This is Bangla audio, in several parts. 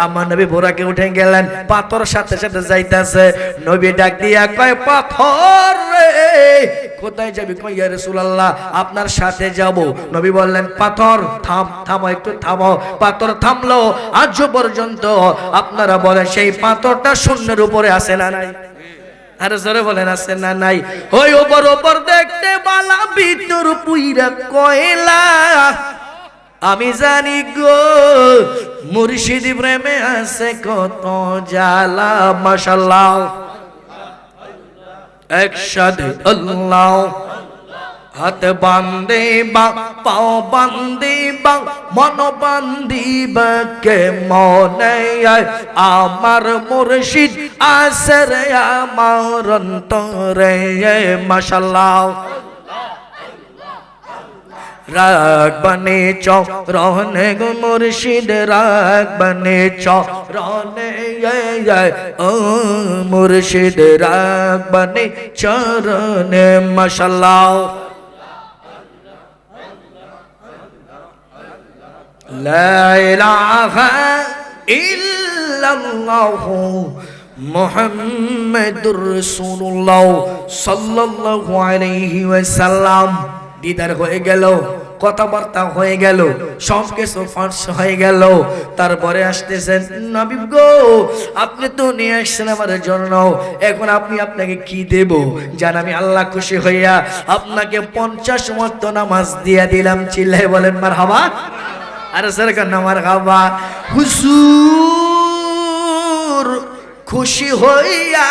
আমার নবী বোরাকে উঠে গেলেন, পাথর সাথে সাথে যাইতাছে। নবী ডাক দিয়া কয়, পাথর রে কোথায় যাবি? কয় ইয়া রাসূলুল্লাহ আপনার সাথে যাব। নবী বললেন, পাথর থাম, থামো, একটু থামো। পাথর থামলো। আজ পর্যন্ত আপনারা বলেন সেই পাথরটা শূন্যের উপরে আছে না নাই? আরে জোরে বলেন আছে না নাই? ওই উপর উপর দেখতে বালা, ভিতর পুইরা কয়লা। আমি জানি গো মুর্শিদ প্রেমে আছে কত জ্বালা। মাশাআল্লাহ, একসাথে আল্লাহ। হাত বান্ধে বা পাও বান্ধে বা মন বান্ধিবা কে মনে আমার মুর্শিদ আছে রে আমার অন্তরে। মাশাআল্লাহ, রাগবানে চরণে গো মুর্শিদ, রাগবানে চরণে ও মুর্শিদ, রাগবানে চরণে। মাশাআল্লাহ, লা ইলাহা ইল্লাল্লাহ মুহাম্মাদুর রাসূলুল্লাহ সাল্লাল্লাহু আলাইহি ওয়াসাল্লাম। দিদার হয়ে গেল, কথাবার্তা হয়ে গেল, সব কিছু ফাঁস হয়ে গেল। তারপরে আসতেছেন, নবী গো আপনি তো নিয়ে আসছেন আমার জন্য, এখন আপনাকে কি দেব? জান আমি আল্লাহ খুশি হইয়া আপনাকে 50 ওয়াক্ত নামাজ দিয়া দিলাম। চিল্লায় বলেন মারহাবা। আরে সরকার না মারহাবা। হুজুর খুশি হইয়া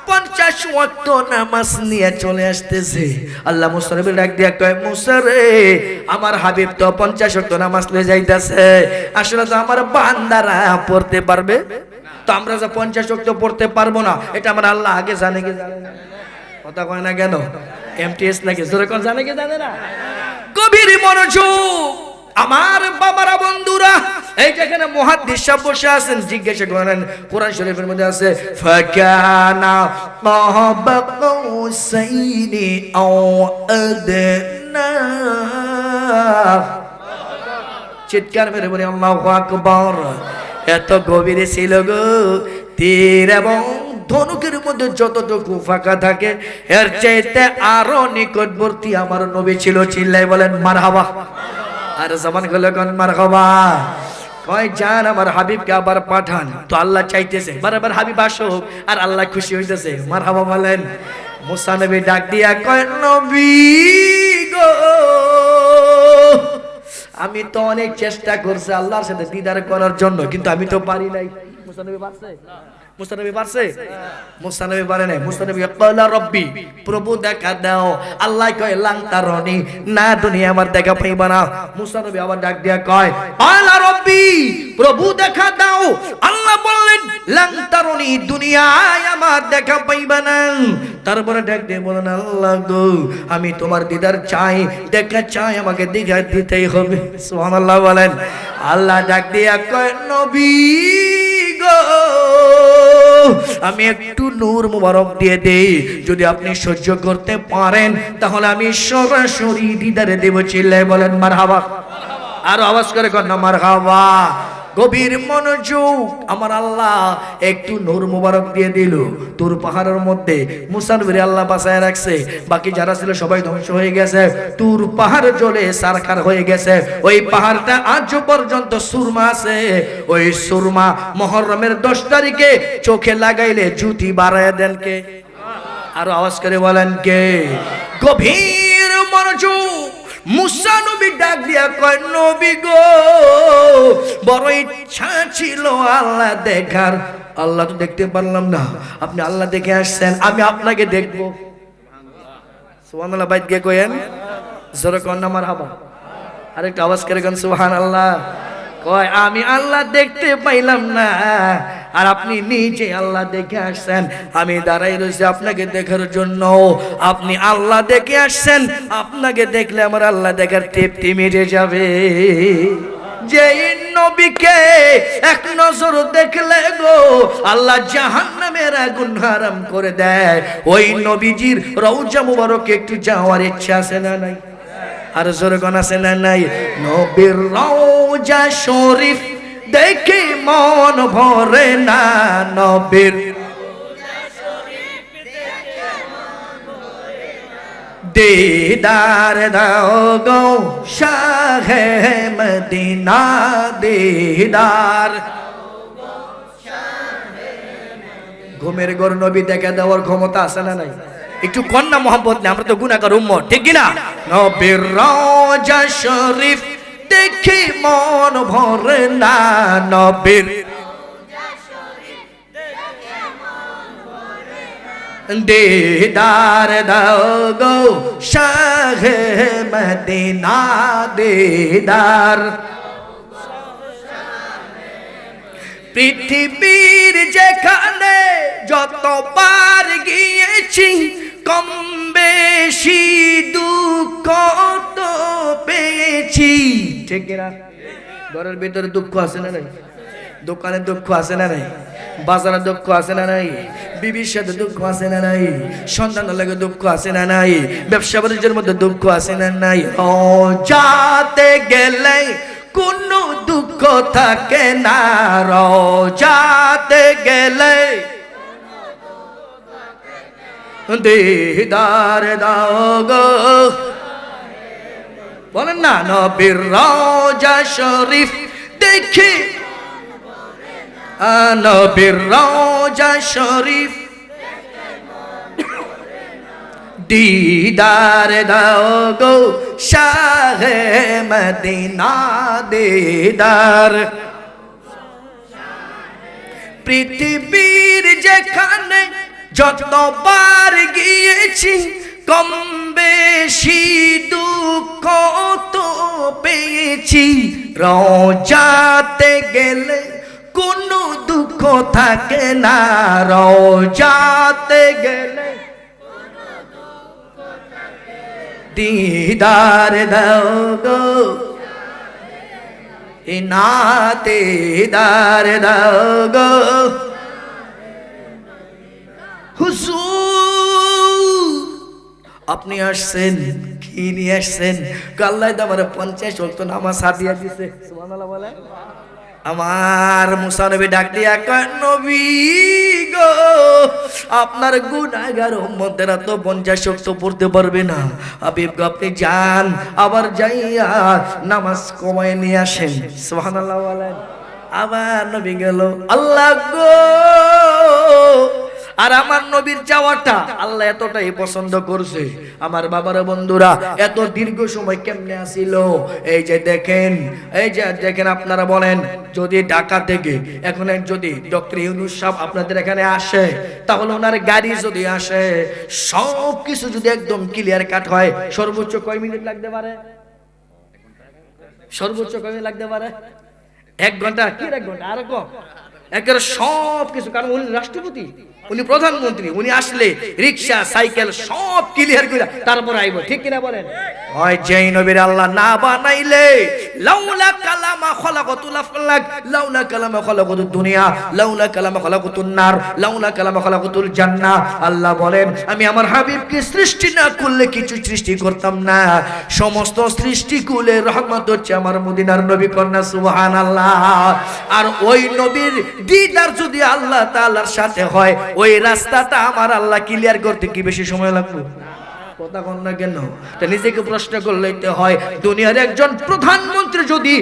50 ওয়াক্ত নামাজ নিয়ে চলে আসতেছে। আল্লাহ মুসা নবী ডাক দিয়া কয়, মুসা রে আমার হাবিব তো 50 ওয়াক্ত নামাজ লয়ে যাইতাছে, আসলে তো আমার বান্দারা পড়তে পারবে, তো আমরা যে 50 ওয়াক্ত পড়তে পারবো না, এটা আমার আল্লাহ আগে জানে কি জানে না? কথা কয় না কেন? এমটিএস নাকি জোরে কোন জানে কি জানে না? গভীর মনোযোগ আমার বাবারা, বন্ধুরা, এই যেখানে মুহাদ্দিস সাহেব বসে আছেন, জিজ্ঞাসা করেন কোরআন শরীফের মধ্যে আছে ফাকানা মাহবা কাউসাইনি আও আদনা। চিৎকার মেরে বলি আল্লাহু আকবার। এত গভীরে ছিল গো তীর এবং ধনুকের মধ্যে যতটুকু ফাঁকা থাকে এর চাইতে আরো নিকটবর্তী আমার নবী ছিল। চিল্লাই বলেন মারহাবা। আর জবান খুলে কোন মারহাবা। কয় জান আমার হাবিবকে আবার পাঠান। তো আল্লাহ চাইতেছে বারবার হাবিব আসুক, আর আল্লাহ খুশি হইতেছে। মারহাবা বলেন। মুসা নবী ডাক দিয়া কয়, নবী গো আমি তো অনেক চেষ্টা করছি আল্লাহর সাথে দিদার করার জন্য, কিন্তু আমি তো পারি নাই। মুসা নবী পারছে? মুসা নবী পারছে? মুসা নবী পারে নাই। মুসা নবী ক্বালা রব্বি, প্রভু দেখা দাও। আল্লাহ কয় লাং তারনি, না দুনিয়া আমার দেখা পাইবা না। মুসা নবী আবার ডাক দিয়া কয় ক্বালা রব্বি, প্রভু দেখা দাও। আল্লাহ বললেন লাং তারনি, দুনিয়ায় আমার দেখা পাইবা না। তারপরে ডাক দিয়ে বলেন আল্লাহ গো আমি তোমার দিদার চাই, দেখা চাই, আমাকে দেখা দিতেই হবে। সুবহানাল্লাহ বলেন। আল্লাহ ডাক দিয়া কয় নবী গো আমি একটু নূর মুবারক দিয়ে দেই, যদি আপনি সহ্য করতে পারেন তাহলে আমি সরাসরি দিদারে দেব। চিল্লায় বলেন মারহাবা। আর আওয়াজ করে কর না মারহাবা। গভীর মনোযোগ আমার আল্লাহ একটু নূর মুবারক দিয়ে দিল। তুর পাহাড়ের মধ্যে মুসা নবীর আল্লাহ বাঁচায় রাখছে, বাকি যারা ছিল সবাই ধ্বংস হয়ে গেছে। তুর পাহাড় জ্বলে সারখার হয়ে গেছে। ওই পাহাড়টা আজ পর্যন্ত সুরমা আছে। ওই সুরমা মুহররমের 10 তারিখে চোখে লাগাইলে জুতি বাড়ায় দেন কে? আর আওয়াজ করে বলেন কে? গভীর মনোযোগ। মুসা নবী ডাক দিয়া কয় নবী গো বড় ইচ্ছা ছিল আল্লাহ দেখার, আল্লাহ তো দেখতে পারলাম না, আপনি আল্লাহ দেখে আসছেন, আমি আপনাকে দেখবো। সুবহানাল্লাহ বাইত গে কয়েন জোরে কোন না মারহাবা। আরেকটা আওয়াজ করে কোন সুবহানাল্লাহ। কয় আমি আল্লাহ দেখতে পাইলাম না, আর আপনি নিজে আল্লাহ দেখে আসছেন, আমি দাঁড়াই রয়েছি আপনাকে দেখার জন্য। আপনি আল্লাহ দেখে আসছেন, আপনাকে দেখলে আমার আল্লাহ দেখার তৃপ্তি মিটে যাবে। যে নবীকে এক নজর দেখলে গো আল্লাহ জাহান্নামের আগুন হারাম করে দেয়, ওই নবীজির রওজা মুবারকে একটু যাওয়ার ইচ্ছা আছে না নাই? আর জোরে কোন আছে না নাই? নবীর রওজা শরীফ দেখে মন ভরে না নবীর দিদার দাও গো শাহে মদিনা দিদার ঘুমের ঘর নবী দেখে দেওয়ার ক্ষমতা আছে না নাই? একটু কন্যা মোহাম্মদ নেই, আমরা তো গুনাহগার উম্মত, ঠিক কি না? নবীর রওজা শরীফ দেখে মন ভরে না নবীর দিদার দাও গো শাহে মদিনা দিদার পৃথিবীর যেখানে যতবার গিয়েছি কম বেশি দুঃখ তো পেয়েছি, ঠিক না? ঘরের ভিতরে দুঃখ আছে না নাই? দোকানে দুঃখ আছে না নাই? বাজারে দুঃখ আছে না নাই? বিবির সাথে দুঃখ আছে না নাই? সন্তানের লাগে দুঃখ আছে না নাই? ব্যবসা বাণিজ্যের মধ্যে দুঃখ আছে না নাই? ও যাতে গেলে কোনো দুঃখ থাকে না, রওজাতে গেলে দিদার দাও গো, বলেন না নবীর রওজা শরীফ দেখে, নবীর রওজা শরীফ দিদার দাও গো শাহে মদিনা দিদার পৃথিবীর যেখানে যতবার গিয়েছি কম বেশি দুঃখ তো পেয়েছি, রওজাতে গেলে কোনো দুঃখ থাকে না, রওজাতে গেলে দিদার দাও গো না দিদার দাও গো হুজুর। আপনি আসছেন কি নিয়ে আসছেন? আল্লাহ তো আমার 50 ওয়াক্ত নামাজ হাদিয়া দিয়েছে, সুবহানাল্লাহ বলে। আমার মুসা নবী ডাক দিয়া কয় নবী গো, আপনার গুনাহগার উম্মতেরা তো 50 ওয়াক্ত পড়তে পারবে না, হাবিব গো আপনি যান, আবার যাইয়া নামাজ কমায় নিয়ে আসেন, সুবহানাল্লাহ বলেন। আবার নবী গেল, আল্লাহ গো, আর আমার নবীর যাওয়াটা আল্লাহ এতটাই পছন্দ করছে। আমার বাবার বন্ধুরা এত দীর্ঘ সময় কেমনে আসিল? এই যে দেখেন, এই যে দেখেন, আপনারা বলেন যদি ঢাকা থেকে এখন যদি ডক্টর ইউনূস সাহেব আপনাদের এখানে আসে, তাহলে ওনার গাড়ি যদি আসে, সব কিছু যদি একদম ক্লিয়ার কাট হয়, সর্বোচ্চ কয় মিনিট লাগতে পারে? সর্বোচ্চ কয় মিনিট লাগতে পারে? 1 ঘন্টা কি 1 ঘন্টা আর কম? একের সব কিছু, কারণ উনি রাষ্ট্রপতি, উনি প্রধানমন্ত্রী, উনি আসলে রিক্সা সাইকেল সব ক্লিয়ার করে তারপর আইব, ঠিক কিনা বলেন? হয় যেই নবীর আল্লাহ না বানাইলে লাউলা কালামা খলাকাতুল আফলাক, লাউলা কালামা খলাকাতুদ দুনিয়া, লাউলা কালামা খলাকাতুন নার, লাউলা কালামা খলাকাতুল জান্নাহ। আল্লাহ বলেন আমি আমার হাবিবকে সৃষ্টি না করলে কিছু সৃষ্টি করতাম না। সমস্ত সৃষ্টিকুলের রহমত হচ্ছে আমার মদিনার নবী, কন্যা সুবহানাল্লাহ। আর ওই নবীর দিদার যদি আল্লাহ তাআলার সাথে হয়, ওই রাস্তাটা আমার আল্লাহ ক্লিয়ার করতে কি বেশি সময় লাগবে? কথা কন না কেন? তা নিজেকে প্রশ্ন করলে হয়, দুনিয়ার একজন প্রধানমন্ত্রী যদি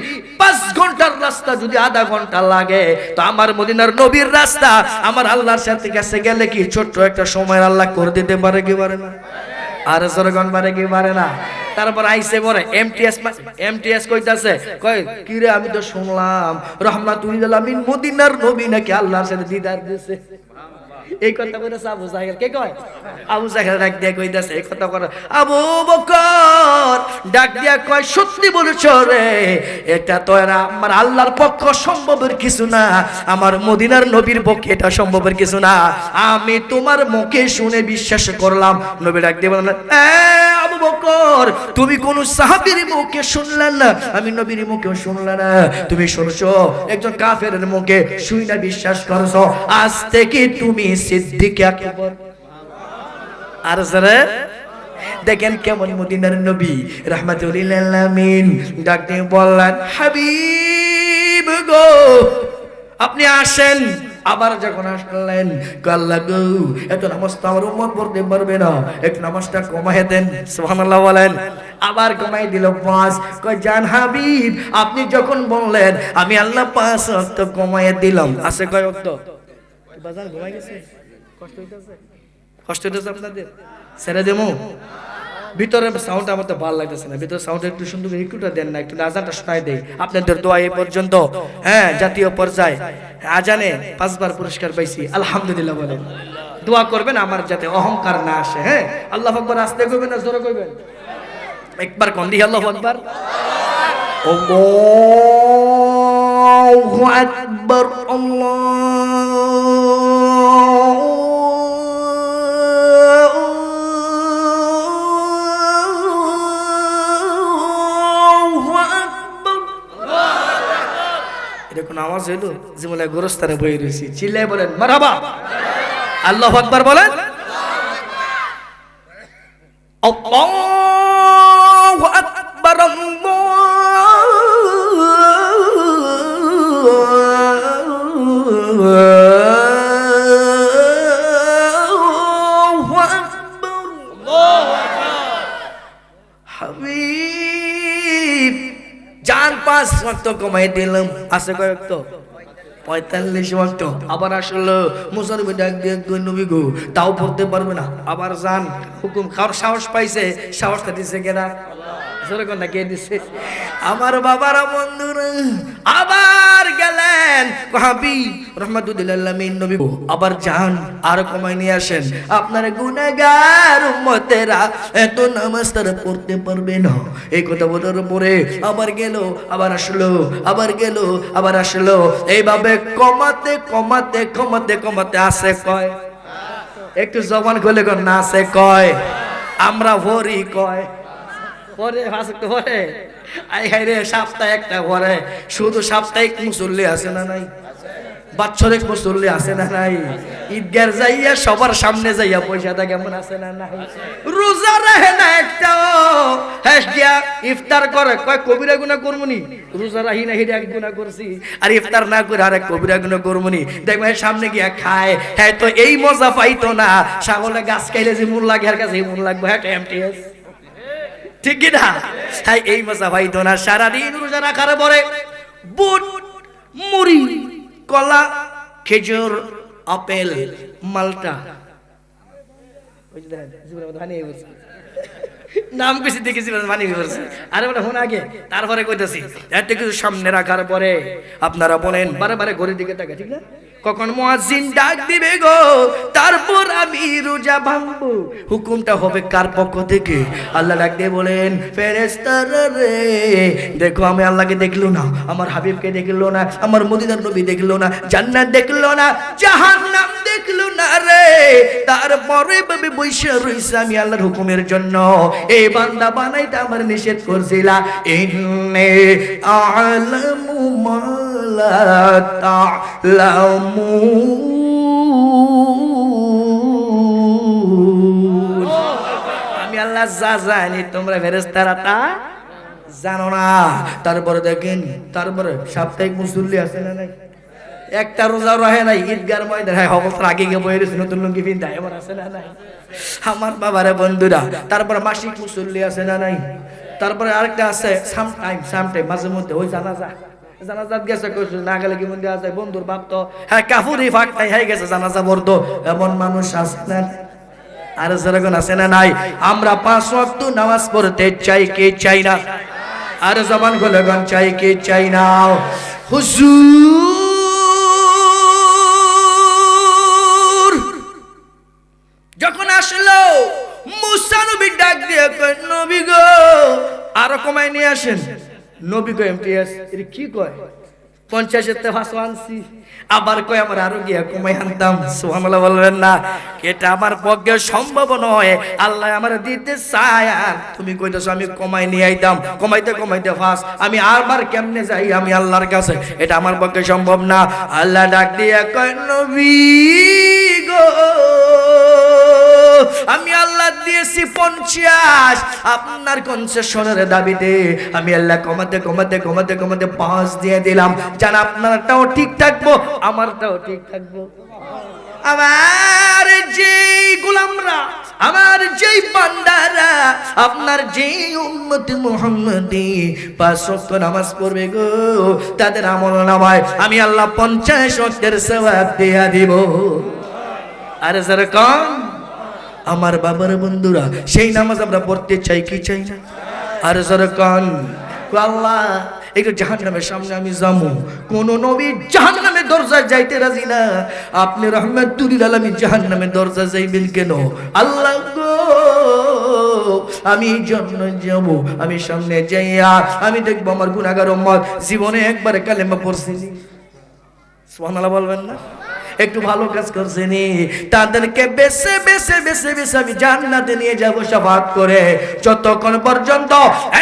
5 ঘন্টার রাস্তা যদি আধা ঘন্টা লাগে, তো আমার মদিনার নবীর রাস্তা আমার আল্লাহর সাথে কাছে গেলে কি ছোট্ট একটা সময় আল্লাহ করে দিতে পারে কি পারে না? আর জনগণ পারে কি পারে না? তারপর আইসে পরে এমটিএস কইতাছে, কয় কি রে, আমি তো শুনলাম রহমাতুল আলামিন মদিনার নবী নাকি আল্লাহর সাথে দিদার দিয়েছে। এই কথা কইতাছে আবু জাহেল। কে কয়? আবু জাহেল ডাক দিয়া কইতাছে এই কথা করে। আবু বকর ডাক দিয়া কয়, সত্যি বলেছ রে, এটা তো আমার আল্লাহর পক্ষে সম্ভবের কিছু না, আমার মদিনার নবীর পক্ষে এটা সম্ভবের কিছু না। আমি তোমার মুখে শুনে বিশ্বাস করলাম। নবী ডাক দিয়ে বললেন, আবু বকর, তুমি কোন সাহাবীর মুখে শুনলেন না, আমি নবীর মুখেও শুনলাম না, তুমি শুনছো একজন কাফেরের মুখে, শুই না বিশ্বাস করছো। আজ থেকে তুমি সিদ্দিক আকবর। আর যারা দেখেন কেমন মদিনার নবী রাহমাতুল লিল আলামিন ডাক দিয়ে বললেন, হাবিব গো, আপনি আসেন। আবার যখন আসলেন, আল্লাহ গো, এত নামাজ তো আমার উম্মত পড়তে পারবে না, একটু নামাজটা কমায় দেন। সুবহানাল্লাহ বলেন। আবার কমাই দিল 5। কয় জান হাবিব, আপনি যখন বললেন আমি আল্লাহ 5 ওয়াক্ত কমায় দিলাম। আছে কয় ওয়াক্ত? বাজার ঘুমাই গেছে, কষ্ট হইতেছে, কষ্ট হইতেছে আপনাদের? ছেড়ে দেবো? ভিতরে সাউন্ড আমার তো ভালো লাগতেছে না, ভিতরে সাউন্ড একটু সুন্দর করে একটুটা দেন না, একটু আজানটা শোনাই দেই। আপনাদের দোয়া এই পর্যন্ত, হ্যাঁ, জাতীয় পর্যায়ে আজানে 5 বার পুরস্কার পাইছি, আলহামদুলিল্লাহ বলেন। দোয়া করবেন আমার যাতে অহংকার না আসে। হ্যাঁ, আল্লাহু আকবার আস্তে কইবেন না জোরে কইবেন? একবার কন্দি আল্লাহু আকবার। আল্লাহু আকবার। এরকম আওয়াজ হইলো জীবনে গোরস্থানে বই রয়েছি, চিল্লায় বলেন মারহাবা। আল্লাহু আকবার বলেন। আল্লাহু আকবার। আল্লাহু আকবার। হাবিব জান 5 ওয়াক্ত কমাই দিলাম। আছে কয় ওয়াক্ত? 45 ওয়াক্ত। আবার আসলে মুসলমান ডাক দিয়ে নবী গো, তাও পড়তে পারবে না। আবার যান, হুকুম খাওয়ার সাহস পাইছে, সাহসটা দিছে কেনা? জোরে কোন না কে দিছে? আমার বাবারা বন্ধুরা আবার গেলেন হাবিব রাহমাতুল্লিল আলামিন নবী গো, আবার যান আর কমাই নিয়ে আসেন। আপনার গুনাহগার উম্মতেরা এত নামাজ তারা পড়তে পারবে না। এই কথা বলার পরে আবার গেল, আবার আসলো, আবার গেল, আবার আসলো। এইভাবে কমাতে কমাতে কমাতে কমাতে আসে কয়, একটু জবান খুলে কোন না আসে কয়, আমরা ভরি কয় পরে ফাঁসতে পরে আই হাই রে, সপ্তাহে একটা পরে। শুধু সাপ্তাহিক মুসল্লি আছে না নাই? বাৎসরিক মুসল্লি আছে না নাই? ঈদগার যাইয়া সবার সামনে যাইয়া পয়সাটা কেমন আছে না নাই? রোজা রাখে না একটাও, হ্যাঁ গিয়া ইফতার করে কয় কবিরা গুনাহ করমুনি। রোজা রাখি না হিডা এক গুনাহ করছি, আর ইফতার না করে আরেক কবিরা গুনাহ করমুনি। দেখবে সামনে গিয়া খায়, হ্যাঁ তো এই মজা পাইতো না। ছাগলে গাছ খাইলে যে মূল লাগে, আর কাছে মূল লাগবে, হ্যাঁ এমটিএস, ঠিক কি না? তাই এই মজা পাইতো না। সারাদিন রোজা রাখার পরে বুট, মুড়ি, কলা, খেজুর, আপেল, মালটা, নাম কিছু দেখেছি মানি বলছে। আরে বলে হন আগে, তারপরে কইতাছি এত কিছু সামনে রাখার পরে আপনারা বলেন বারে বারে ঘড়ির দিকে তাকা, ঠিক না? কখন মুয়াজ্জিন ডাক দিবে গো, তারপর আমি রোজা ভাঙবো। হুকুমটা হবে কার পক্ষ থেকে? আল্লাহ ডাক দিয়ে বলেন ফেরেশতারা রে, দেখো আমি আল্লাহকে দেখলো না, আমার হাবিবকে দেখলো না, আমার মদিনার নবী দেখলো না, জান্নাত দেখলো না, জাহান্নাম দেখলো না রে। তারপরে ভাবে বৈশা রইছে আমি আল্লাহর হুকুমের জন্য। এই বান্দা বানাইতে আমার নিষেধ করছিলা। ইন্নী আ'লামু মা লা তা'লামুন। আমি আল্লাহ যা জানি তোমরা ফেরেশতারা তা জানো না। তারপরে দেখেন, তারপরে সাপ্তাহিক মুসল্লি আছে না নাই? একটা রোজা রহে নাই, ঈদগার ময়দানে হ্যাঁ অবস্থার আগে গিয়ে বয়ে রয়েছে, নতুন লুঙ্গি পিন্ধায়, এমন আছে না নাই? আমার বাবারে বন্ধুরা, তারপরে মাসিক মুসল্লি আছে না নাই? তারপরে আরেকটা আছে সামটাইম মাঝে মধ্যে ওই জানাজাত গেছে, না গেলে কি মন্দির আছে বন্ধুর বাপ তো হ্যাঁ কাফুরি ফাঁক নাই, হয়ে গেছে জানাজা বর্দ, এমন মানুষ আছে না? আর যেরকম আছে না নাই? আমরা 5 ওয়াক্ত নামাজ পড়তে চাই কি চাই না? আর জবান খুলে গান চাই কি চাই না? হুজুর যখন আসলো মুসা নবী ডাক দিয়ে কয় নবী গো আরো কমাই নিয়ে আসেন। নবী গো এমটিএস এর কি কয় 50-এর তে 5 আনছি, আবার কয় আমার আরো গিয়া কমাই আনতাম। সুবহানাল্লাহ বলবেন না? এটা আমার পক্ষে সম্ভব নয়, আল্লাহ আমার দিতে চায়, আর তুমি কইতেছো আমি কমাই নিয়ে আইতাম, কমাইতে কমাইতে 5, আমি আবার কেমনে যাই আমি আল্লাহর কাছে? এটা আমার পক্ষে সম্ভব না। আল্লাহ ডাক দিয়া কয় নবী গো আমি আল্লাহ দিয়েছি 50, আপনার কনসেশনের দাবিতে আমি আল্লাহ কমাতে কমাতে কমাতে কমাতে 5 দিয়ে দিলাম। জান আপনারটাও ঠিক থাকবো, আমারটাও ঠিক থাকবো। আমার যেই গোলামরা, আমার যেই বান্দারা, আপনার যেই উম্মতি মুহাম্মদি 5 ওয়াক্ত নামাজ পড়বে গো, তাদের আমলনামায় আমি আল্লাহ 50 ওয়াক্তের সওয়াব দিয়া দিব। আরে যেরকম আমার বাবার বন্ধুরা, সেই নামাজ আমরা পড়তে চাই কি চাই না? আর যেরকম আল্লাহ একটু জাহান্নামের সামনে আমি যাবো, কোন নবী জাহান্নামের দরজায় যাইতে রাজি না, আপনি রাহমাতুল আলামিন জাহান্নামের দরজা যাইবেন কেন? আল্লাহ গো আমি জন্য যাব, আমি সামনে যাইয়া আমি দেখবো আমার গুনাহগার উম্মত জীবনে একবার কালেমা পড়ছি, সুবহানাল্লাহ বলবেন না? একটু ভালো কাজ করছেনি, তাদেরকে বেছে বেছে বেছে বেছে আমি জান্নাতে নিয়ে যাব শাফাআত করে। যতক্ষণ পর্যন্ত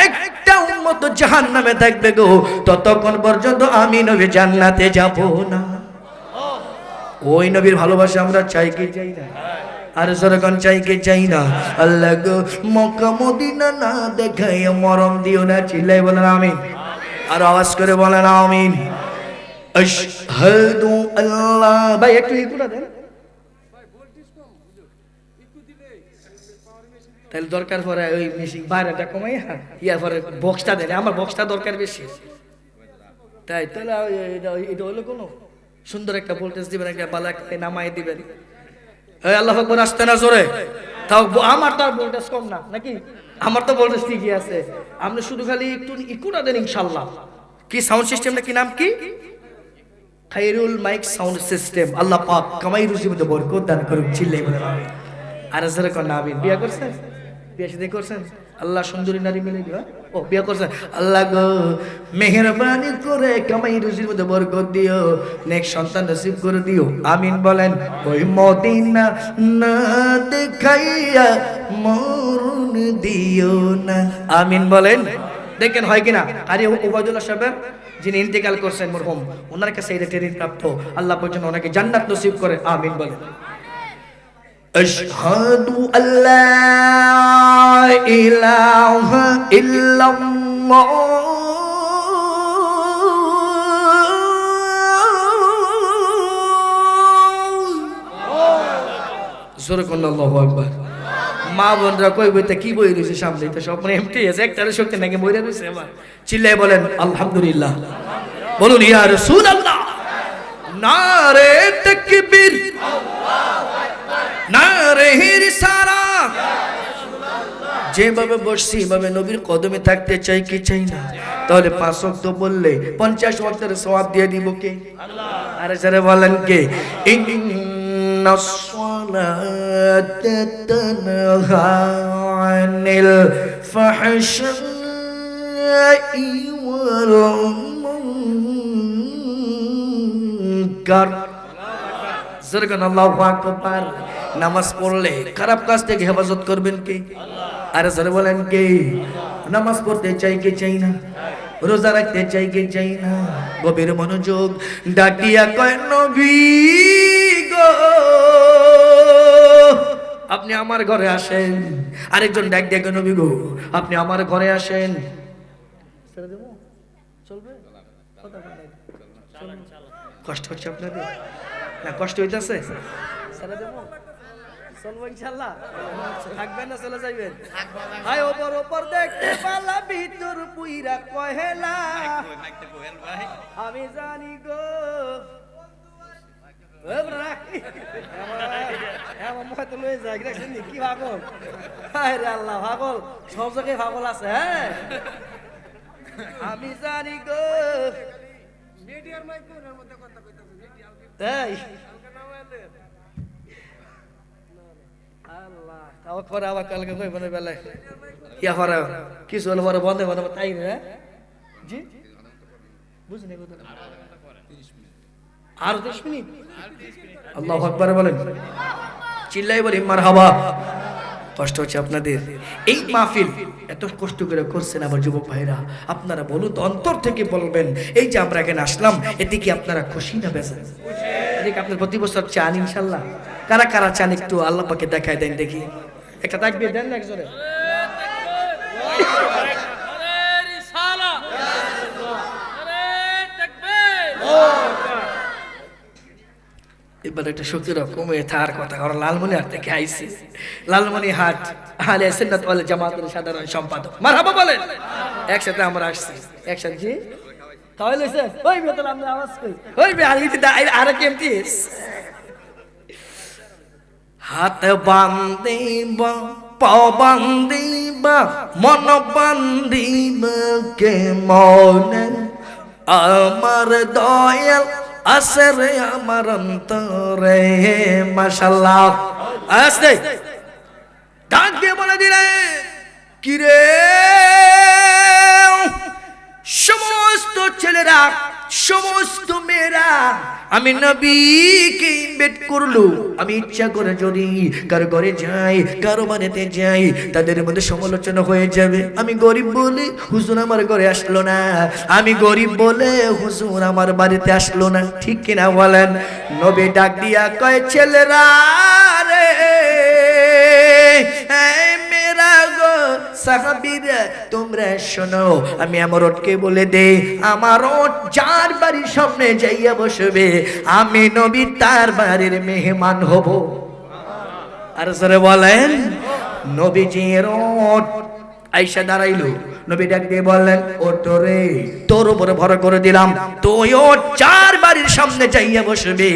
একটা উম্মত জাহান্নামে থাকবে গো, ততক্ষণ পর্যন্ত আমি নবী জান্নাতে যাব না। ওই নবীর ভালোবাসা আমরা চাই কি চাই না? আর সরকার চাই কি চাই না? আল্লাহ গো মক্কা মদিনা না দেখাইয়া মরণ দিও না। চিল্লাই বলেন আমিন, আর আওয়াজ করে বলেন আমিন। আশহাদু আল্লাহ, ভাই একটু ইকুটা দেন, তাহলে দরকার পরে ওই মিউজিক বাইরেটা কমাই ইয়া পরে বক্সটা দেন, আমার বক্সটা দরকার বেশি, তাই তাহলে এটা হলো কোনো সুন্দর একটা ভোল্টেজ দিবেন, একটা বালা একটা নামাই দিবেন। এই আল্লাহু আকবার আসতে না জোরে, তাও আমার তো আর ভোল্টেজ কম না নাকি? আমার তো ভোল্টেজ ঠিকই আছে, আপনি শুধু খালি একটু ইকুটা দেন ইনশাআল্লাহ। কি সাউন্ড সিস্টেমটা কি নাম কি? Khairul mike sound system. Allah পাক কামাই রুজি মধ্যে বরকত দান করুন। চিল্লাই বলেন আমিন। আর যারা কোন আমিন। বিয়া করছেন? বিয়া শাদী করছেন? আল্লাহ সুন্দরী নারী মিলে দিও। ও বিয়া করছেন? আল্লাহ গো মেহেরবানি করে কামাই রুজির মধ্যে বরকত দিও, নেক সন্তান নসিব করে দিও। আমিন বলেন। ওই মদিনা না দেখাইয়া মরণ দিও না। আমিন বলেন। দেখেন হয় কিনা? আরে ওবায়দুল্লাহ সাহেব যিনি ইন্তেকাল করছেন মরহুম, ওনার কাছে এটা ট্রেনিং প্রাপ্ত। আল্লাহ পর্যন্ত ওনাকে জান্নাত নসিব করে। আমিন বলেন। আশহাদু আল্লা ইলাহা ইল্লাল্লাহ জোরে কোন আল্লাহু আকবার। মা বোনরা কই বইতে কি বই রয়েছে সামনে, তো সব মানে এমটি আছে, একটারে শক্তি নাকি বইরা রয়েছে। আমার চিল্লাই বলেন আলহামদুলিল্লাহ, বলুন ইয়া রাসূলুল্লাহ। নারে তাকবীর, নারে রিসালাত। যেভাবে বসছি এভাবে নবীর কদমে থাকতে চাই কি চাই না? তাহলে 5 ওয়াক্ত বললে 50 ওয়াক্তের সওয়াব দিয়ে দিব কে? আল্লাহ। আরে যারা বলেন কে? ইন্নাস সালাতা তানহা আনিল ফাহশাই ওয়াল মুনকার। জোরগান আল্লাহু আকবার। নামাজ পড়লে খারাপ কাজ থেকে হেফাজত করবেন কে? আরে জোরে বলেন কে? নামাজ পড়তে চাই কে চাই না? রোজা রাখতে চাই কে চাই না? গভীর মনোযোগ ডাকিয়া কয় নবী গো আপনি আমার ঘরে আসেন। আরেকজন ডাক দিয়ে কয় নবী গো আপনি আমার ঘরে আসেন। চলবে? কষ্ট হচ্ছে আপনাদের না? কষ্ট হইতেছে? চলবো ইনশাআল্লাহ। থাকবেন না চলে যাইবেন? হায় ওপর ওপর দেখতে পালা ভিতর পুইরা কহেলা আমি জানি গো। কি পাগল? আরে আল্লাহ পাগল, সব জায়গায় পাগল আছে। হ্যাঁ আমি জানি গো। তাই আল্লাহ তাও করে আবার কালকে কই বনে বেলায় ইয়া করে কিছু হলো পরে বন্ধ বন্ধ তাই না জি বুঝনি কত আর 30 মিনিট। আল্লাহু আকবার বলেন, চিল্লাই বলি মারহাবা। কষ্ট হচ্ছে আপনাদের? এই মাহফিল এত কষ্ট করে করছেন আমার যুবক ভাইরা, আপনারা বলুন তো, অন্তর থেকে বলবেন এই যে আমরা এখানে আসলাম এতে কি আপনারা খুশি না বেজার? দেখ আপনার প্রতি বছর চান ইনশাল্লাহ। কারা কারা চান একটু আল্লাহ পাকে দেখায় দেন দেখি। একটা তাকবীর দেন না একজনে। এবার একটা শক্তির কমে থার কথা কারণ লালমনিরহাট থেকে আইছি। লালমনিরহাট আহলে সুন্নাত ওয়াল জামাতের সাধারণ সম্পাদক মারহাবা বলেন। একসাথে আমরা আসছি একসাথে জি তাহলে লইছে ওই বেতন আমরা আওয়াজ কই ওই বে আলি আর কেমতি হাত বান্ধিব পাও বান্ধিব মন বান্ধিব কে মনে আমার দয়াল আছে রে আমার অন্তরে মাশাআল্লাহ। আসতে ডাক দিয়ে বলে দিলে কি রে সমস্ত ছেলেরা সমস্ত মেয়েরা আমি নবীকে ইনভাইট করলো। আমি ইচ্ছা করে যদি কারো ঘরে যাই কারো বাড়িতে যাই তাদের মধ্যে সমালোচনা হয়ে যাবে। আমি গরিব বলে হুজুর আমার ঘরে আসলো না, আমি গরিব বলে হুজুর আমার বাড়িতে আসলো না, ঠিক কিনা বলেন? নবী ডাক দিয়া কয় ছেলেরা রে মেরা গো সাহাবীরা তোমরা শোনো, আমি আমার ওটকে বলে দে আমার ওট যার বাড়ির সামনে যাইয়া বসবে আমি নবী তার বাড়ির মেহমান হব। আর সরে বলেন নবীজির ওট আয়েশা দাঁড়াইলো। নবী ডাক দিয়ে বললেন ওঠ রে তোর উপরে ভর করে দিলাম তুই ওঠ চার বাড়ির সামনে যাইয়া বসবে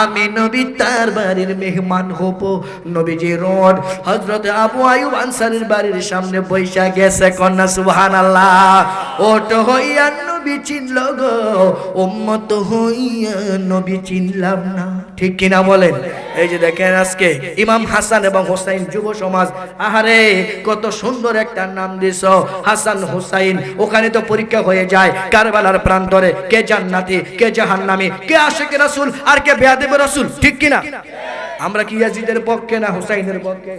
আমি নবী তার বাড়ির মেহমান হব। নবীজি রোড হযরত আবু আইয়ুব আনসারীর বাড়ির সামনে বৈশা গেছে কন্যা সুবহানাল্লাহ। ওঠ হইয়া নবী চিনল গো উম্মত হইয়া নবী চিনলাম না, ঠিক কিনা বলেন? এই যে দেখেন আজকে ইমাম হাসান এবং হোসাইন যুব সমাজ আহারে কত সুন্দর একটা নাম দিছো হাসান হোসাইন। ওখানে তো পরীক্ষা হয়ে যায় কারবালার প্রান্তরে কে জান্নাতি কে জাহান্নামী কে আশিকে রাসূল আর কে বেয়াদবে রাসূল, ঠিক কিনা? আমরা কি ইয়াজিদের পক্ষে না হোসাইনের পক্ষে?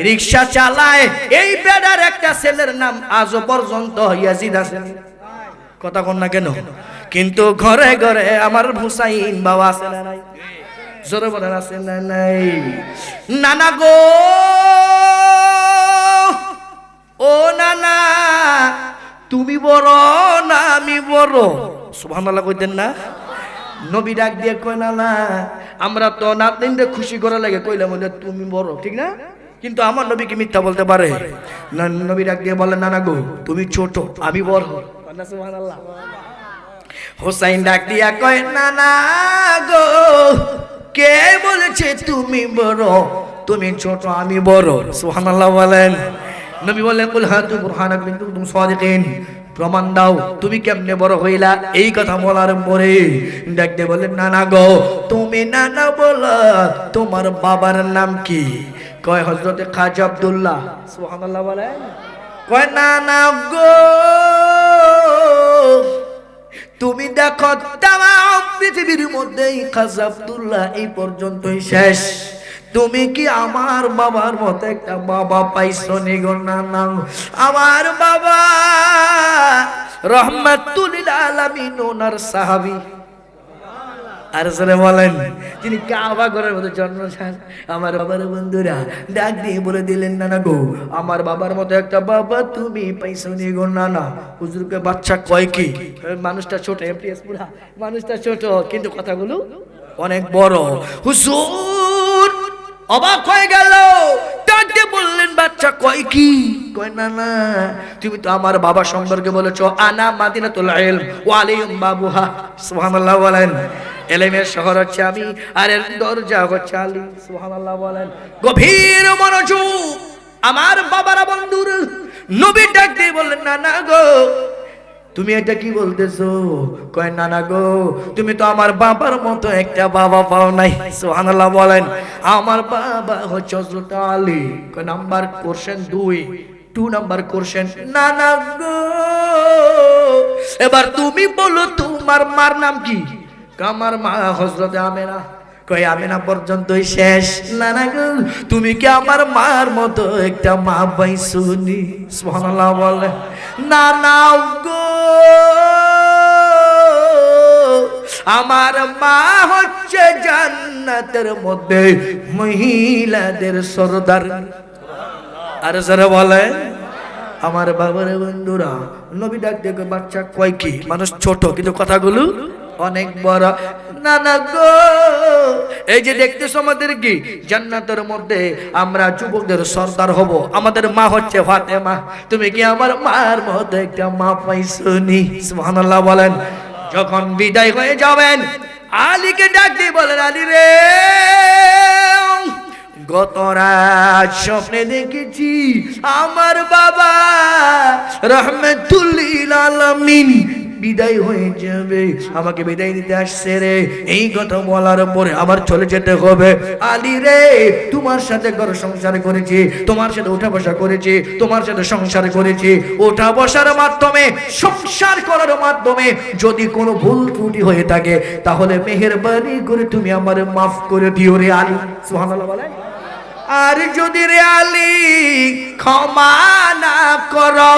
রিকশা চালায় এই বেড়ার একটা ছেলের নাম আজও পর্যন্ত ইয়াজিদ আছে, কথা কন না কেন? কিন্তু ঘরে ঘরে আমার হোসাইন বাবা আছে না নাই? জোরে বলেন আছে না নাই? নানা গো ও নানা তুমি বড় না আমি বড়? সুবহানাল্লাহ কইতেন না? নবী ডাক দিয়ে কয় নানা আমরা তো নাতিনদের খুশি করা লাগে কইলাম তুমি বড়, ঠিক না? কিন্তু আমার নবী কি মিথ্যা বলতে পারে? নবী ডাক দিয়ে বলেন নানা গো তুমি ছোট আমি বড়। সুবহানাল্লাহ। হোসাইন ডাক দিয়া কয় নানা গো কে বলেছে তুমি বড়? তুমি ছোট আমি বড়। সুবহানাল্লাহ বলেন। নবী বললেন কুল হাতু বুরহানাকুম ইন কুনতুম সাদিকিন, প্রমাণ দাও তুমি কেমনে বড় হইলা। এই কথা বলার পরে ডাকতে বললেন নানা গো তুমি নানা বলো তোমার বাবার নাম কি? কয় হযরতে খাজা আব্দুল্লাহ। সুবহানাল্লাহ বলেন। কয় নানা গো তুমি দেখো তামাম পৃথিবীর মধ্যে খাজা আব্দুল্লাহ এই পর্যন্তই শেষ, তুমি কি আমার বাবার মতো একটা বাবা পাইছো নি গো নানা? আমার বাবা রহমাতুল লিল আলামিন ওনার সাহাবী। আর জোরে বলেন যিনি কাবা ঘরের মধ্যে জন্মস্থান। আমার বাবার বন্ধুরা ডাক দিয়ে বলে দিলেন নানা গো আমার বাবার মতো একটা বাবা তুমি পাইছো নি গো নানা? হুজুরকে বাচ্চা কয় কি মানুষটা ছোট এমটিএস পুরা মানুষটা ছোট কিন্তু কথাগুলো অনেক বড়। হুজুর অবাক হয়ে গেল, ডাকতে বললেন বাচ্চা কয় কি? কয় না না তুমি তো আমার বাবা সম্পর্কে বলেছো আনা মাদিনাতুল ইলম ওয়া আলাইহিম বাবুহা। সুবহানাল্লাহ বলেন। ইলমের শহর হচ্ছে আমি আর এর দরজা হচ্ছে আলী। সুবহানাল্লাহ বলেন। গভীর মনোযোগ আমার বাবারা বন্ধুর নবী ডাক দিয়ে বললেন না না গো তুমি এটা কি বলতেছো? কয় নানা গো তুমি তো আমার বাবার মতো একটা বাবা পাও নাই। সুবহানাল্লাহ বলেন। আমার বাবা হচ্ছে হযরত আলী। কয় নাম্বার কোশ্চেন 2 নাম্বার কোশ্চেন নানা গো এবার তুমি বলো তোমার মার নাম কি? আমার মা হযরত আমেনা। কয় আমেনা পর্যন্তই শেষ। নানা গো তুমি কি আমার মার মতো একটা মা পাইছো নি? সুবহানাল্লাহ বলে। নানা গো আমার মা হচ্ছে হচ্ছে জান্নাতের মধ্যে মহিলাদের সরদার। আর যারা বলে আমার বাবার বন্ধুরা, নবী ডাক দেখো বাচ্চা কয় কি মানুষ ছোট কিন্তু কথাগুলো অনেক বড়। না না গো, এই যে দেখতেছো আমাদের কি জান্নাতের মধ্যে আমরা যুবকদের সর্দার হব। আমাদের মা হচ্ছে ফাতেমা। তুমি কি আমার মার মধ্যে একটা মা পাইছনি? সুবহানাল্লাহ বলেন। যখন বিদায় হয়ে যাবেন আলীকে ডাক দিয়ে বলেন, আলী রে, গত রাত স্বপ্নে দেখেছি আমার বাবা রাহমাতুল লিল আলামিন বিদায় হয়ে যাবে, আমাকে বিদায় দিতে আসছে রে। এই কথা বলার পরে আবার চলে যেতে হবে। আলী রে, তোমার সাথে ঘর সংসার করেছি, তোমার সাথে উঠা বসা করেছি, তোমার সাথে সংসার করেছি। উঠা বসার মাধ্যমে, সংসার করার মাধ্যমে যদি কোনো ভুল ত্রুটি হয়ে থাকে তাহলে মেহেরবানি করে তুমি আমারে মাফ করে দিও রে আলী। সুবহানাল্লাহ বলেন। আর যদি রে আলী ক্ষমা না করো,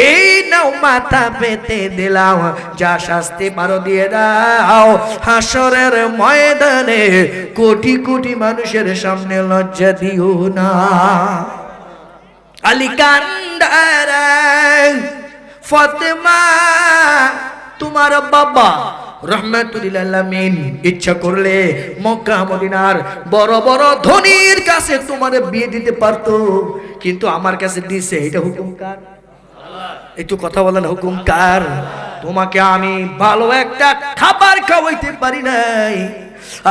এই নাও মাথা পেতে দিলাম, যা শাস্তি পারো দিয়ে দাও। হাসরের ময়দানে কোটি কোটি মানুষের সামনে লজ্জা দিও না। আলী কান্দারে, ফাতেমা তোমার বাবা রাহমাতুল লিল আলামিন ইচ্ছা করলে মক্কা মদিনার বড় বড় ধনীর কাছে তোমার বিয়ে দিতে পারতো, কিন্তু আমার কাছে দিছে। এটা হুকুম কার? একটু কথা বলেন, হুকুম কার? তোমাকে আমি ভালো একটা খাবার খাওয়াইতে পারি নাই,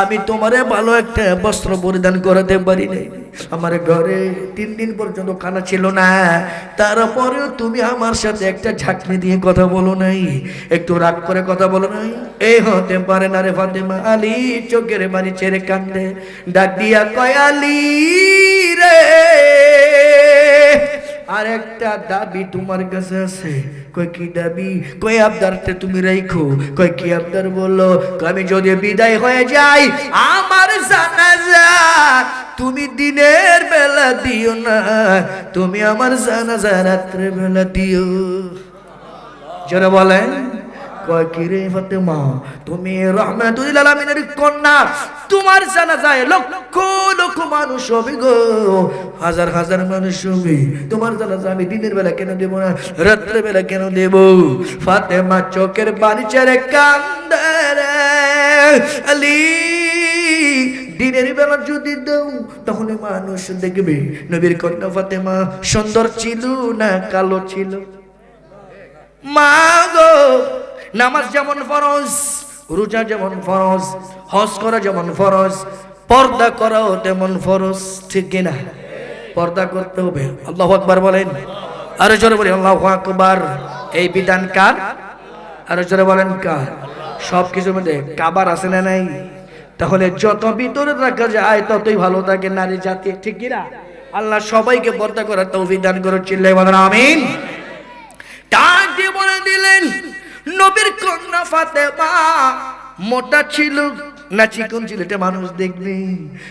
আমি তোমারে ভালো একটা বস্ত্র পরিধান করাতে পারি নাই, আমার ঘরে 3 দিন পর্যন্ত খানা ছিল না, তারপরেও তুমি আমার সাথে একটা ঝাঁকনি দিয়ে কথা বলো নাই, একটু রাগ করে কথা বলো নাই। এই হতে পারে না রে ফাতেমা। আলী চোখের পানি ছেড়ে কান্দে, ডাক দিয়া কয়, আলী রে, আর একটা দাবি তোমার কাছে আছে। কয় কি দাবি? কয় আবদারটা তুমি রাখো। কয় কি আবদার? বললো, আমি যদি বিদায় হয়ে যাই আমার জানাজা তুমি দিনের বেলা দিও না, তুমি আমার জানাজা রাত্রে বেলা দিও। যারা বলেন, কয় কি রে ফাতেমা, তুমি রাহমাতুল লিল আলামিনের কন্যা, তোমার জানাজায় লক্ষ লক্ষ মানুষ হবে গো, হাজার হাজার মানুষ হবে, তোমার জানাজা আমি দিনের বেলা কেন দেব না, রাত্রে বেলা কেন দেব? ফাতেমা চোখের পানি ছেড়ে কান্দে রে। আলী, দিনের বেলা যদি দাও তাহলে মানুষ দেখবে নবীর কন্যা ফাতেমা সুন্দর ছিল না কালো ছিল? মা গো, নামাজ যেমন ফরজ, রোজা যেমন ফরজ, হজ করা যেমন ফরজ, পর্দা করাও তেমন ফরজ, ঠিক কিনা? পর্দা করতে হবে। আল্লাহু আকবার বলেন। আরো জোরে বলি আল্লাহু আকবার। এই বিধান কার? আরো জোরে বলেন কার? সবকিছুর মধ্যে কাবার আছে না নাই? তাহলে যত ভিতরে রাখা যায় ততই ভালো থাকে নারী জাতি, ঠিক কিনা? আল্লাহ সবাইকে পর্দা করার তৌফিক দান করুন। চিল্লায় বলেন আমিন। ডাক দিয়ে বলে দিলেন, নবীর কন্যা ফাতেমা মোটা ছিল না চিকন ছিল এটা মানুষ দেখবে,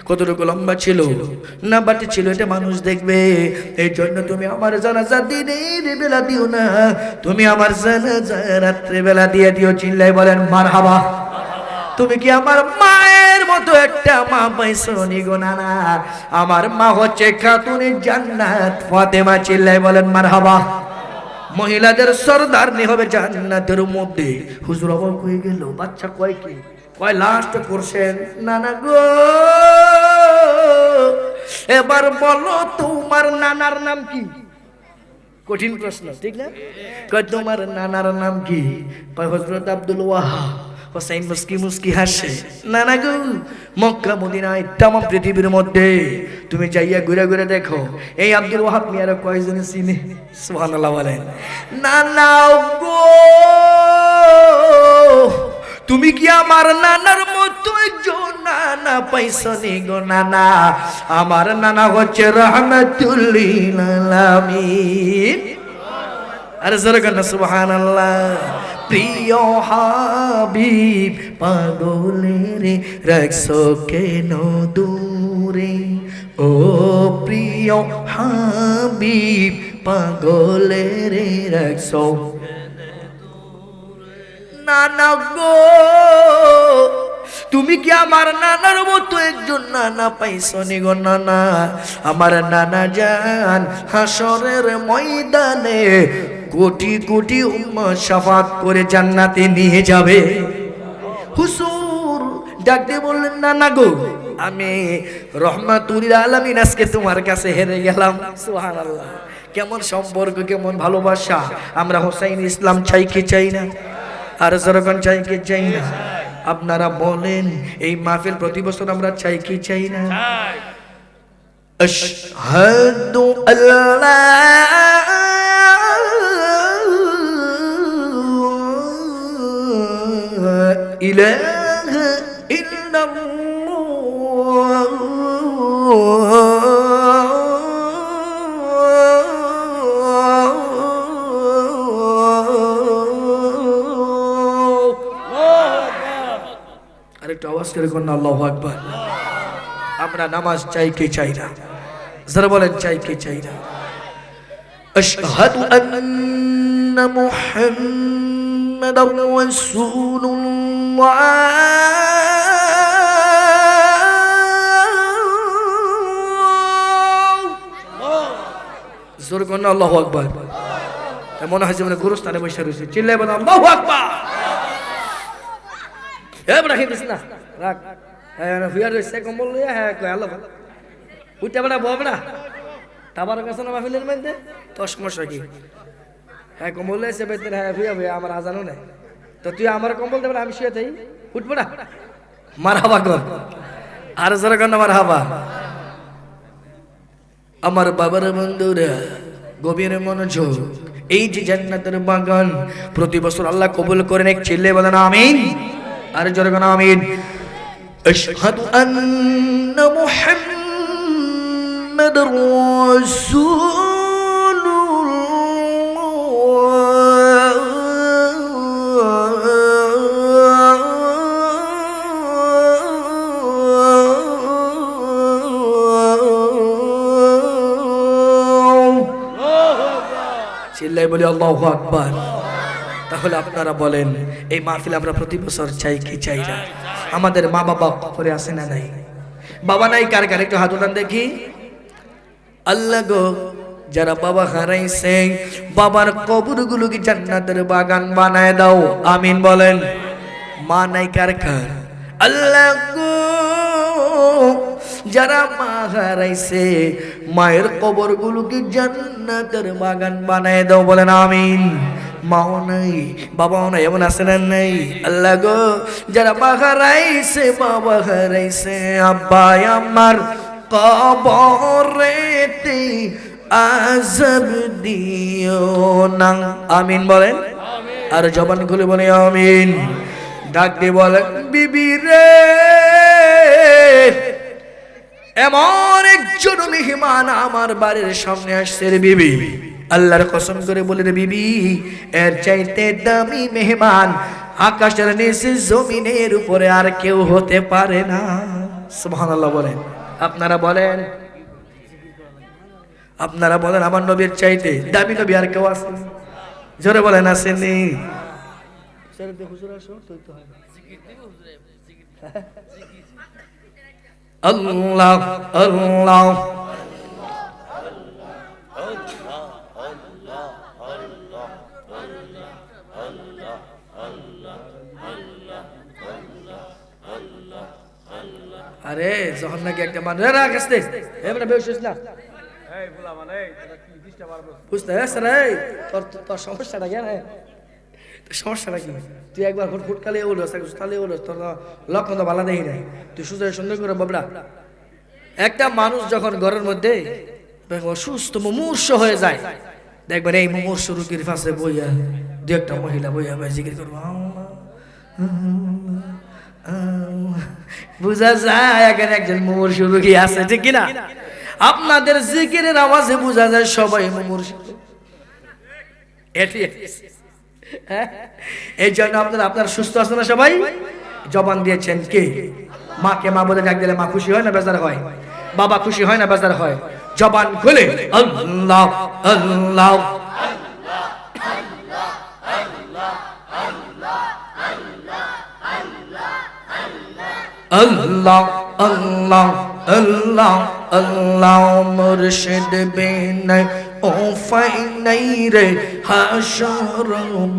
কতটুকু লম্বা ছিল না বাটি ছিল এটা মানুষ দেখবে। এই জন্য তুমি আমার জানাজা দিনের বেলা দিও না, তুমি আমার জানাজা রাত্রে বেলা দিয়ে দিও। চিল্লাই বলেন মারহাবা। তুমি কি আমার মায়ের মতো একটা মা পাইছো নি গো? না না, আমার মা হচ্ছে খাতুনে জান্নাত ফাতেমা। চিল্লাই বলেন মারহাবা। মহিলাদের সরদারনি হবে জান্নাতের মধ্যে। হুজুর অবাক হয়ে গেল, বাচ্চা কয় কি? কয় লাস্ট করছেন। না না গো, এবার বলো তোমার নানার নাম কি? কঠিন প্রশ্ন, ঠিক না? কয় তোমার নানার নাম কি? কয় হযরত আব্দুল ওয়াহাব। হোসেন মুস্কি মুস্কি হাসে। না না গো, মক্কা মদিনায় তাম পৃথিবীর মধ্যে তুমি যাইয়া ঘুরে ঘুরে দেখো এই আব্দুল ওয়াহাব মিয়ার কয়জন চিনে? সুবহানাল্লাহ বলেন। না না গো, তুমি কি আমার নানার মতো একজন নানা পাইছো নি গো? নানা, আমার নানা হচ্ছে রাহমাতুল লিল আলামিন। আরে জোরে বলেন সুবহানাল্লাহ। প্রিয় হাবিব পাগলের রাখছো কেন দূরে, ও প্রিয় হাবিব পাগলের রাখছো না না গো, তুমি কি আমার নানার মতো একজন নানা পাইছো নি গো নানা? আমার নানা জান হাসরের ময়দানে কোটি কোটি উম্মত শাফাত করে জান্নাতে নিয়ে যাবে। হুজুর ডাক দিয়ে বললেন, নানা গো, আমি রহমাতুল আলামিন আজকে তোমার কাছে হেরে গেলাম। সুবহানাল্লাহ, কেমন সম্পর্ক, কেমন ভালোবাসা। আমরা হোসাইন ইসলাম চাই কি চাই না? আর জনগণ চাই কি চাই না? আপনারা বলেন, এই মাহফিল প্রতি বছর আমরা চাই কি চাই না? আশহাদু আল্লা ইলাহা ইল্লাল্লাহ আরেকটু আওয়াজ করে কোন আল্লাহু আকবার। আমরা নামাজ চাই কি চাই না? যারা বলেন চাই কি চাই না? আশহাদু আন্না মুহাম্মাদার রাসূলুল্লাহ জোরে কোন আল্লাহু আকবার। মনে হয় যেমন গুরুস্থানে বসে রয়েছে, চিল্লায় বলেন আল্লাহু আকবার। ইব্রাহিম না রাখ, হ্যাঁ ফিয়ার রয়েছে কম্বল লইয়া, হ্যাঁ কয় আল্লাহ উঠতে বেড়া বব না তাবার কাছে না মাহফিলের মধ্যে তোর সমস্যা কি? হ্যাঁ কম্বল লইছে বেতন, হ্যাঁ ফিয়া ফিয়া আমার আজানও নাই, তো তুই আমার কম্বল দেবে, আমি শুয়ে থাই, উঠবো না? মারহাবা কর, আর জোরে কর না মারহাবা। আমার বাবার বন্ধুরা গভীর মনোযোগ, এই যে জান্নাতের বাগান প্রতি বছর আল্লাহ কবুল করেন, এক চিল্লে বলেন আমিন। আর জোরে কোন আমিন। আশহাদু আন্না মুহাম্মাদার রাসূলুল্লাহ। চিল্লাই বলি আল্লাহু আকবার। তাহলে আপনারা বলেন, এই মাহফিল আমরা প্রতি বছর চাই কি চাই না? আমাদের মা বাবা কবরে আছে না নাই? বাবা নাই কার কার একটু হাত উঠান দেখি। আল্লাহ গো, যারা বাবা হারাইছে, বাবার কবরগুলো কি জান্নাতের বাগান বানায় দাও, আমিন বলেন। মা নাই কার কার? আল্লাহ গো, যারা মা হারাইছে, মায়ের কবরগুলোকে জান্নাতের বাগান বানায় দাও, বলেন আমিন। মাও নাই বাবাও নাই, এমন আছে না নাই? আল্লাহ গো, যারা মা হারাইছে, বাবা হারাইছে, আব্বা আমার কবরেতে আযাব দিও না, আমিন বলেন। আর জবান খুলে বলে আমিন। ডাক দিয়ে বলেন, বিবি রে, এমন একজন মেহমান আমার বাড়ির সামনে আসছে রে বিবি। আল্লাহর কসম করে বলে রে বিবি, এর চাইতে দামি মেহমান আকাশের নিচে জমিনের উপরে আর কেউ হতে পারে না। সুবহানাল্লাহ বলেন। আপনারা বলেন, আপনারা বলেন, আমার নবীর চাইতে দামি নবী আর কেউ আছে? জোরে বলেন আসেনি? আল্লাহ আল্লাহ আরে যখন নাকি একটা মানুষ রাখতে এমন বেউছিস না, বুঝতে তোর সমস্যাটা কেন? সমস্যাটা কি? তুই একবার ফুটকালে তোর লক্ষণ তো ভালো দেখি নাই, তুই সুন্দর সুন্দর করে বাবরা। একটা মানুষ যখন ঘরের মধ্যে অসুস্থ মুমূর্ষ হয়ে যায়, দেখবেন এই মুমূর্ষ রোগীর পাশে বইয়া দু একটা মহিলা বইয়া জিকির করবো, বুঝা যায় এখানে একজন মুমূর্ষ রোগী আছে, ঠিক কিনা? আপনাদের জিকিরের আওয়াজে বোঝা যায় সবাই মুমূর্ষ। এই জন্য আপনার সুস্থ আছে না সবাই? জবান দিয়েছেন কে? মাকে মা বলে ডাক দিলে মা খুশি হয় না বেজার হয়? বাবা খুশি হয় না বেজার হয়? জবান খুলে আল্লাহ আল্লাহ আল্লাহ আল্লাহ আল্লাহ আল্লাহ মুর্শিদ বিনা ও ফাই নাই রে হাসর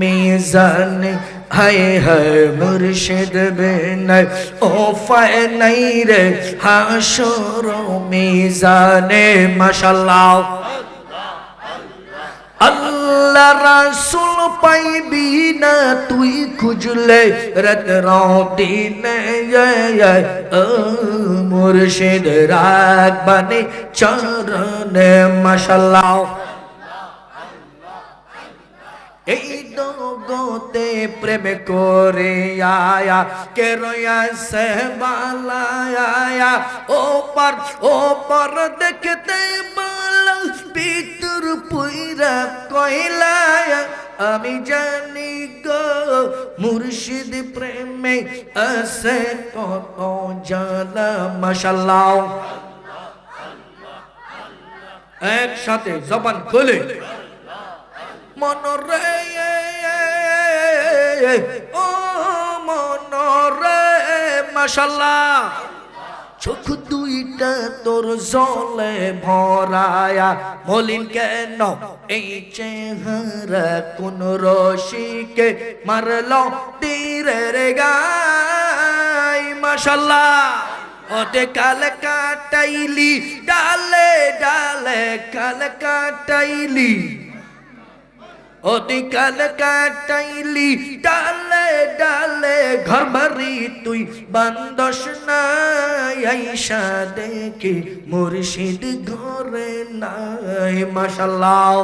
মিজানে হায় হায় মুর্শিদ বিনা ও ফাই নাই রে হাসর মিজানে মাশাআল্লাহ আল্লাহ রাসূল পাইবি না তুই খুঁজলে রাত দিনে ও মুর্শিদ রাখবানে চরণে মাশাআল্লাহ এই দোগতে প্রেম করে আয়া কে রয়াসে বালায়া ও পর দেখতে বালা ভিতর পুইরা কইলায়া আমি জানি গো মুর্শিদ প্রেমে আছে কত জানা মাশাআল্লাহ একসাথে জবান খুলে মনরে ও মনরে মাশাআল্লাহ চোখ দুইটা তোর জলে ভরায়া মলিন কেন এই চেহারা কোন রশিকে মারলো তীরের গায় মাশাআল্লাহ ওতে কাল কাটাইলি ডালে ডালে কাল কাটাইলি ওতে কাল কাটাইলি ডালে ডালে ঘর বাড়ি তুই বান্দস নাই আইসা দেখি মুর্শিদ ঘরে নাই মাশাআল্লাহ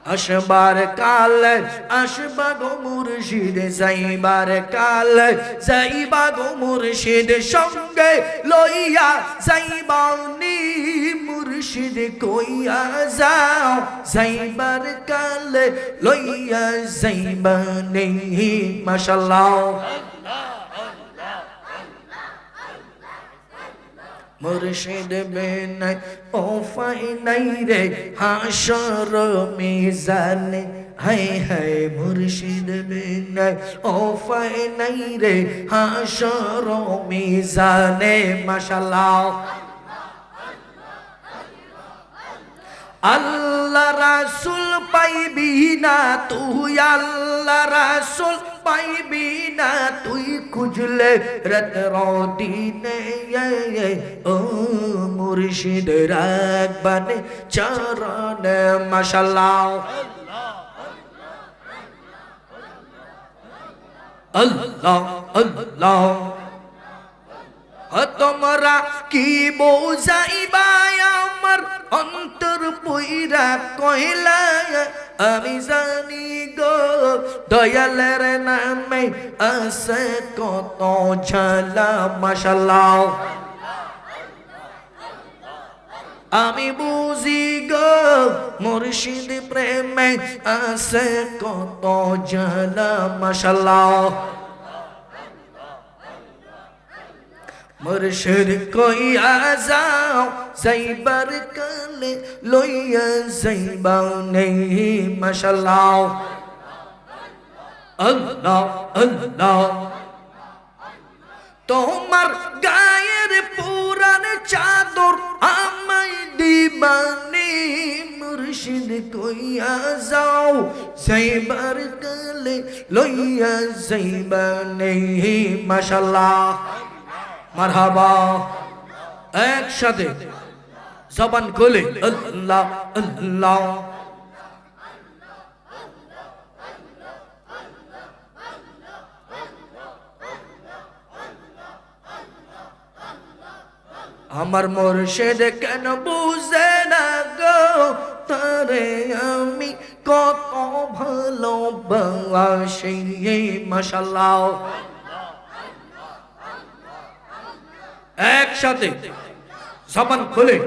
আসবার কাল আসবা গো মুর্শিদ যাইবার কাল যাইবা গো মুর্শিদ সঙ্গে লইয়া যাইবানি মুর্শিদ কইয়া যাও যাইবার কাল লইয়া যাইবানি মাশাআল্লাহ মুর্শিদ বিনা ও ফাই নাই রে হাসর মিজানে হায় হায় মুর্শিদ বিনা ও ফাই নাই রে হাসর মিজানে মাশাআল্লাহ আল্লাহ রাসূল পাইবি না তুই আল্লাহ রাসূল পাইবি না তুই খুঁজলে রাত দিনে ও মুর্শিদ রাখবানে চরণে মাশাআল্লাহ আল্লাহ আল্লাহ তোমরা কি বোঝাইবা আমার অন্তর পইরা কইলা আমি জানি গো দয়ালের নামে আছে কত ঝালা মাশাআল্লাহ আমি বুঝি গো মুর্শিদ প্রেমে আছে কত ঝালা মাশাআল্লাহ মুর্শিদ কইয়া যাও যাইবার কালে লইয়া যাইবাও নেই মাশাআল্লাহ আল্লাহ আল্লাহ তোমার গায়ের পুরান চাদর আমায় দিবানি মুর্শিদ কইয়া যাও যাইবার কালে লইয়া যাইবা নেই মাশাআল্লাহ মারহাবা একসাথে জবান খুলে আল্লাহ আল্লাহ আমার মুর্শিদ কেন বুঝে না গো তারে আমি কত ভালোবাসি মাশাআল্লাহ একসাথে জবান খুলে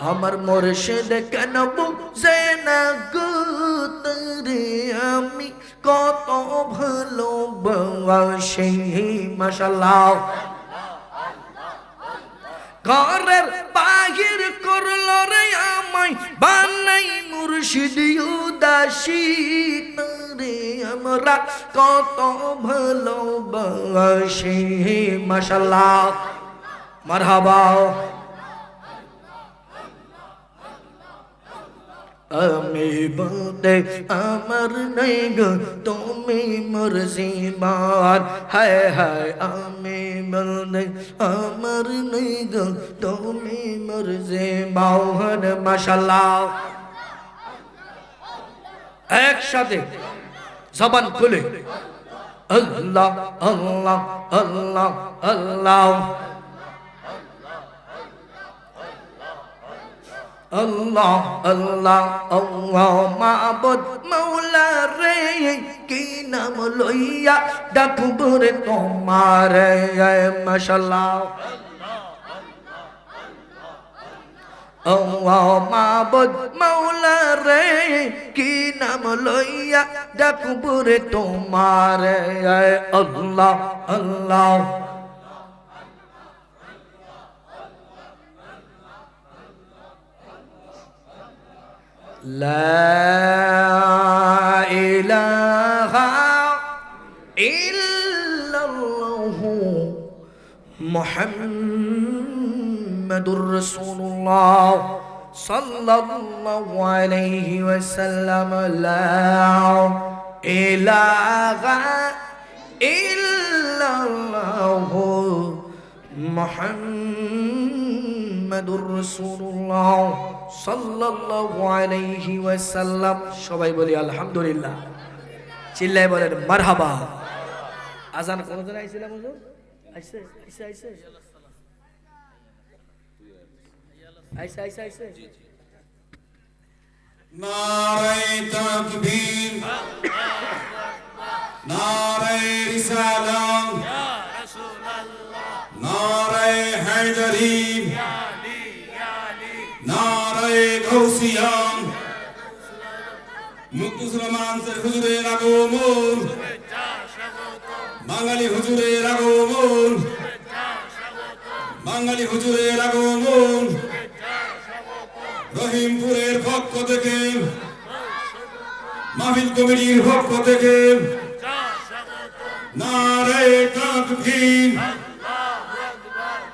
আমার মুর্শিদ কেন বুঝে না গো তারে আমি কত ভালোবাসি মাশাআল্লাহ ঘরের বাহির করলো রে আমায় বানাই মুর্শিদ উদাসী তারে আমরা কত ভালোবাসি মাশাআল্লাহ মারহাবা আমি বলতে আমার নাই গো তুমি মোর জীবন হায় হায় আমি বলতে আমার নাই গো তুমি মোর জীবন মাশাআল্লাহ একসাথে জবান খুলে আল্লাহ আল্লাহ আল্লাহ আল্লাহ আল্লাহ আল্লাহ আল্লাহ মাবুদ মাওলা রে কি নাম লইয়া ডাকব রে তোমার মাশাআল্লাহ আল্লাহ মাবুদ মাওলা রে কি নাম লইয়া ডাকব রে তোমার আল্লাহ আল্লাহ لا إله إلا الله محمد رسول الله صلى الله عليه وسلم لا إله إلا الله محمد رسول الله সাল্লাল্লাহু আলাইহি ওয়াসাল্লাম সবাই বলি আলহামদুলিল্লাহ চিল্লায় বলেন মারহাবা আজান কোনদিন আইছিল হুজুর আইছে আইছে আইছে আইছে আইছে আইছে নারে তাকবীর নারে রিসালাত ইয়া রাসূলুল্লাহ নারে হায়দারি নারায়ে গৌসিয়াম মুকুসলমান সর হুজুরের আগমন বাঙালি হুজুরের আগমন বাঙালি হুজুরের আগমন রহিমপুরের পক্ষ থেকে মাহফিল কমিটির পক্ষ থেকে নারায়ে তাকবীর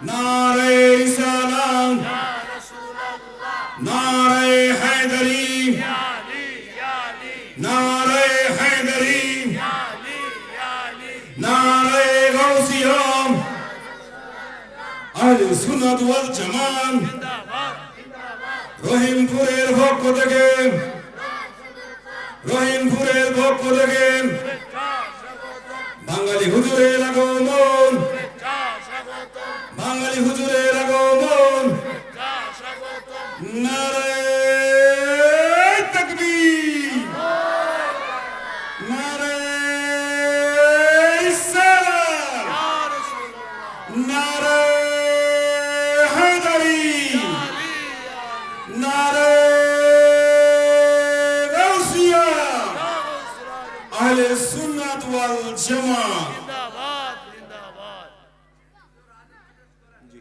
নারায়ে রিসালাত নারে হায়দারি নারে হায়দারি নারে গৌসিয়াম আহলে সুন্নাত ওয়াল জামাত রহিমপুরের পক্ষ থেকে রহিমপুরের পক্ষ থেকে বাঙালি হুজুরের আগমন বাঙালি হুজুরের আগমন নারে তাকবীর নারে রিসালাত ইয়া রাসূলুল্লাহ নারে হায়দারি নারে গাউসিয়াম আহলে সুন্নাত ওয়াল জামাত জিন্দাবাদ জিন্দাবাদ জি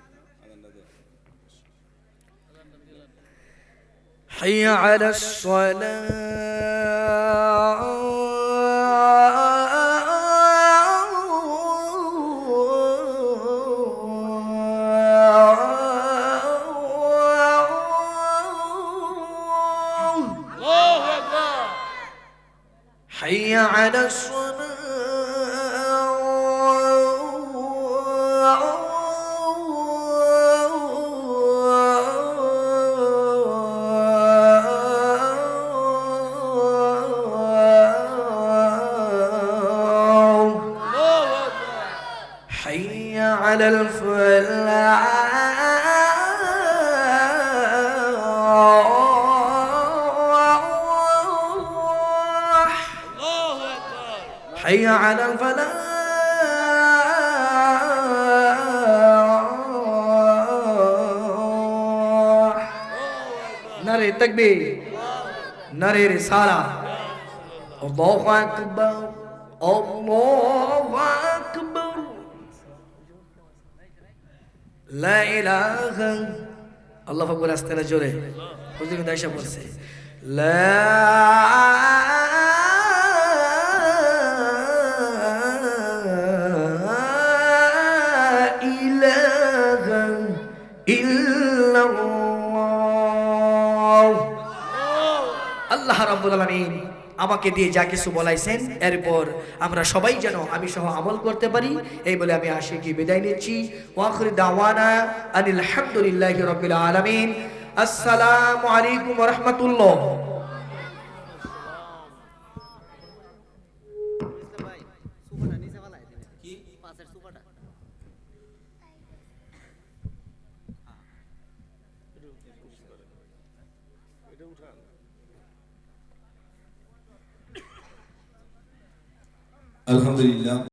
حي على الصلاة الله أكبر حي على حي على الفلاح حي على الفلاح نري التكبير نري رسالة الله أكبر الله أكبر لا إله الله أكبر أستنى جوري হুজুর কিন্তু এসে বলছে লা ইলাহা ইল্লাল্লাহ। আল্লাহ রাব্বুল আলামিন আমাকে দিয়ে যা কিছু বলাইছেন এরপর আমরা সবাই যেন আমি সহ আমল করতে পারি, এই বলে আমি আশিকি বিদায় নিচ্ছি। ওয়া আখির দাওয়ানা আনিল হামদুলিল্লাহি রাব্বিল আলামিন। আসসালামু আলাইকুম ওয়া রাহমাতুল্লাহ। আলহামদুলিল্লাহ।